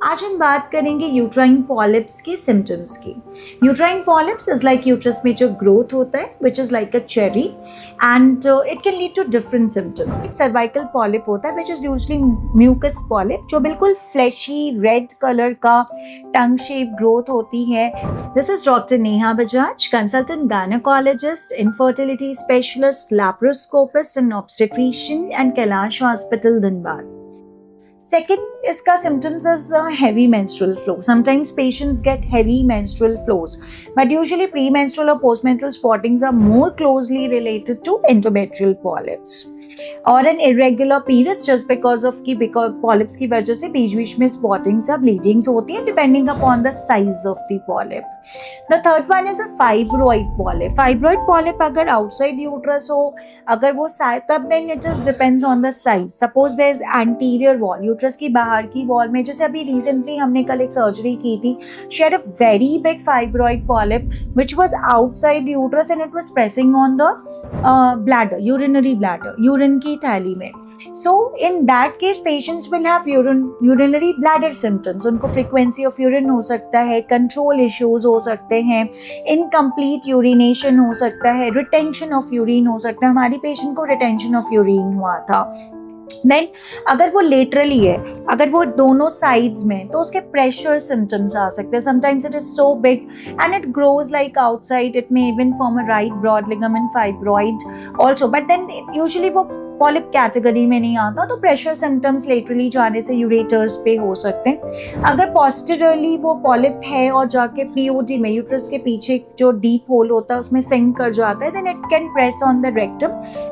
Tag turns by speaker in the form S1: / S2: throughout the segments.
S1: आज हम बात करेंगे यूट्राइन पॉलिप्स के सिम्टम्स की। Uterine polyps is like uterus में जो ग्रोथ होता है which is like a cherry and it can lead to different symptoms. Cervical polyp होता है which is usually mucus polyp, जो बिल्कुल फ्लैशी रेड कलर का टंग शेप ग्रोथ होती है। This is doctor Neha Bajaj, consultant gynaecologist, infertility specialist, laparoscopist and obstetrician and Kailash hospital Dhanbad. Second, इसका symptoms is heavy menstrual flow. Sometimes patients get heavy menstrual flows, but usually premenstrual or postmenstrual spottings are more closely related to endometrial polyps. और an irregular periods just because polyps की वजह से बीच-बीच में spottings या bleedings होती हैं depending upon the size of the polyp. The third one is a fibroid polyp. Fibroid polyp अगर outside uterus हो, अगर वो तब then it just depends on the size. Suppose there is anterior wall, uterus की बाहर की wall में, जैसे अभी recently हमने कल एक surgery की थी, she had a very big fibroid polyp which was outside uterus and it was pressing on the bladder, urinary bladder, urine की थैली में. So in that case patients will have urinary bladder symptoms. उनको frequency of urine हो सकता है, control issues हो सकते हैं, incomplete urination हो सकता है, retention of urine हो सकता है. हमारी patient को retention of urine हुआ था. देन अगर वो लेटरली है, अगर वो दोनों साइड्स में, तो उसके प्रेशर सिम्टम्स आ सकते हैं. Sometimes it is so big and it grows like outside. It may even form a right broad ligament fibroid also, but then usually वो पॉलिप कैटेगरी में नहीं आता. तो प्रेशर सिम्टम्स लेटरली जाने से यूरेटर्स पे हो सकते हैं. अगर पोस्टीरियरली वो पॉलिप है और जाके पीओडी में, यूट्रस के पीछे जो डीप होल होता है उसमें सिंक कर जाता है, then it can press on the rectum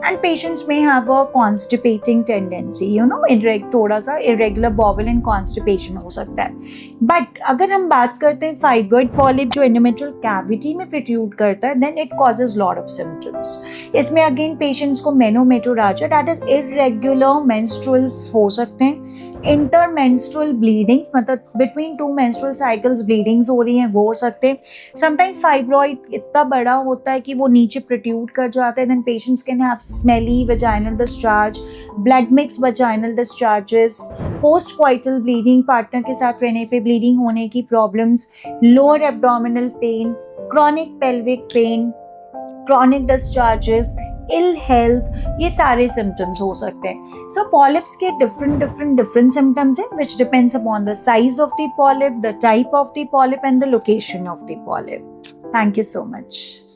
S1: and patients may have a constipating tendency, you know, थोड़ा सा इरेगुलर बॉवल एंड कॉन्स्टिपेशन हो सकता है. बट अगर हम बात करते हैं फाइब्रॉइड पॉलिप जो एंडोमेट्रियल कैविटी में प्रोट्रूड करता है, then it causes lot of symptoms. इसमें अगेन पेशेंट्स को menometrorrhagia, that is irregular menstruals हो सकते हैं. इंटरमेंस्ट्रुअल ब्लीडिंग्स, मतलब between two menstrual cycles bleedings हो रही हैं, वो हो सकते हैं. समटाइम्स फाइब्रॉइड इतना बड़ा होता है कि वो नीचे प्रोट्रूड कर जाता है. Then patients can have smelly vaginal discharge, blood mix vaginal discharges, post coital bleeding, partner के साथ रहने पे ब्लीडिंग होने की problems, lower abdominal pain, chronic pelvic pain, chronic discharges, ill health, ये सारे सिम्टम्स हो सकते हैं. सो पॉलिप्स के डिफरेंट सिम्टम्स हैं which depends upon the size of the polyp, the type of the polyp and the location of the polyp. Thank you so much.